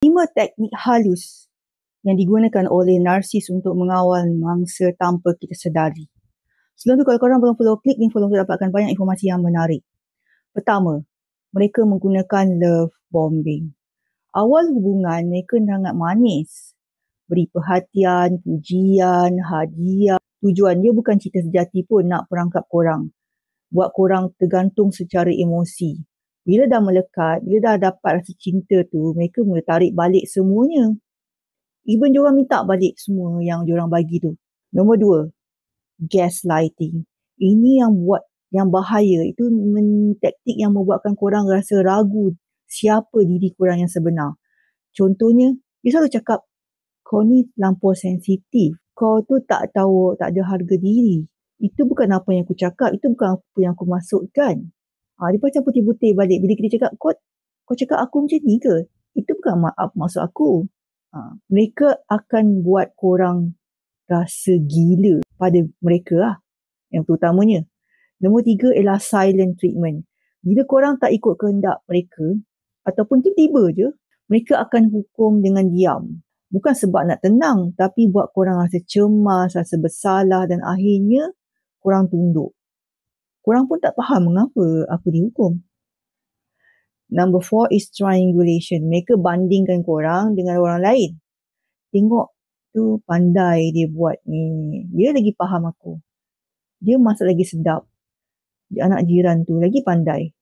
5 teknik halus yang digunakan oleh narsis untuk mengawal mangsa tanpa kita sedari. Sebelum tu, kalau korang belum follow, klik link follow untuk dapatkan banyak informasi yang menarik. Pertama, mereka menggunakan love bombing. Awal hubungan, mereka sangat manis. Beri perhatian, pujian, hadiah. Tujuan dia bukan cinta sejati pun nak perangkap korang. Buat korang tergantung secara emosi. Bila dah melekat, bila dah dapat rasa cinta tu, mereka mula tarik balik semuanya. Even diorang minta balik semua yang diorang bagi tu. Nombor 2, gaslighting. Ini yang bahaya. Itu taktik yang membuatkan korang rasa ragu siapa diri korang yang sebenar. Contohnya, dia selalu cakap, kau ni lampau sensitif. Kau tu tak tahu, tak ada harga diri. Itu bukan apa yang aku cakap. Itu bukan apa yang aku maksudkan. Dia macam putih-putih balik. Bila kita cakap, kau cakap aku macam ni ke? Itu bukan maksud aku. Mereka akan buat korang rasa gila pada mereka lah. Yang terutamanya. Nombor 3 ialah silent treatment. Bila korang tak ikut kehendak mereka, ataupun tiba-tiba je, mereka akan hukum dengan diam. Bukan sebab nak tenang, tapi buat korang rasa cemas, rasa bersalah dan akhirnya korang tunduk. Korang pun tak faham mengapa aku dihukum. Number 4 is triangulation. Mereka bandingkan korang dengan orang lain. Tengok tu pandai dia buat ni. Dia lagi faham aku. Dia masak lagi sedap. Anak jiran tu lagi pandai.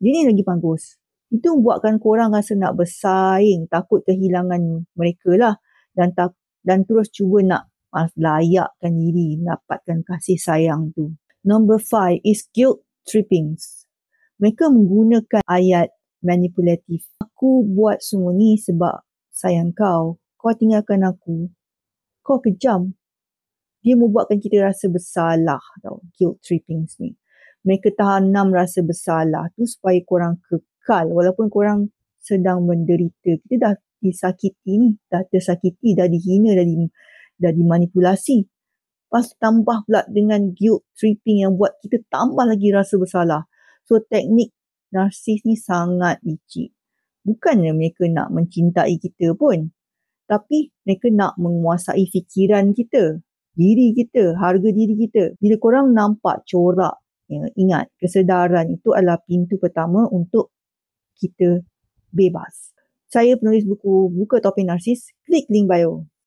Dia ni lagi bagus. Itu membuatkan korang rasa nak bersaing, takut kehilangan mereka lah. Dan terus cuba nak layakkan diri, dapatkan kasih sayang tu. Number 5 is guilt trippings. Mereka menggunakan ayat manipulatif. Aku buat semua ni sebab sayang kau. Kau tinggalkan aku. Kau kejam. Dia membuatkan kita rasa bersalah tau. Guilt trippings ni. Mereka tanam rasa bersalah tu supaya korang kekal. Walaupun korang sedang menderita. Kita dah disakiti ni. Dah tersakiti. Dah dihina. Dah dimanipulasi. Lepas tambah pula dengan guilt tripping yang buat kita tambah lagi rasa bersalah. So teknik narsis ni sangat licik. Bukannya mereka nak mencintai kita pun. Tapi mereka nak menguasai fikiran kita. Diri kita, harga diri kita. Bila korang nampak corak, ingat kesedaran itu adalah pintu pertama untuk kita bebas. Saya penulis buku Buka Topeng Narsis. Klik link bio.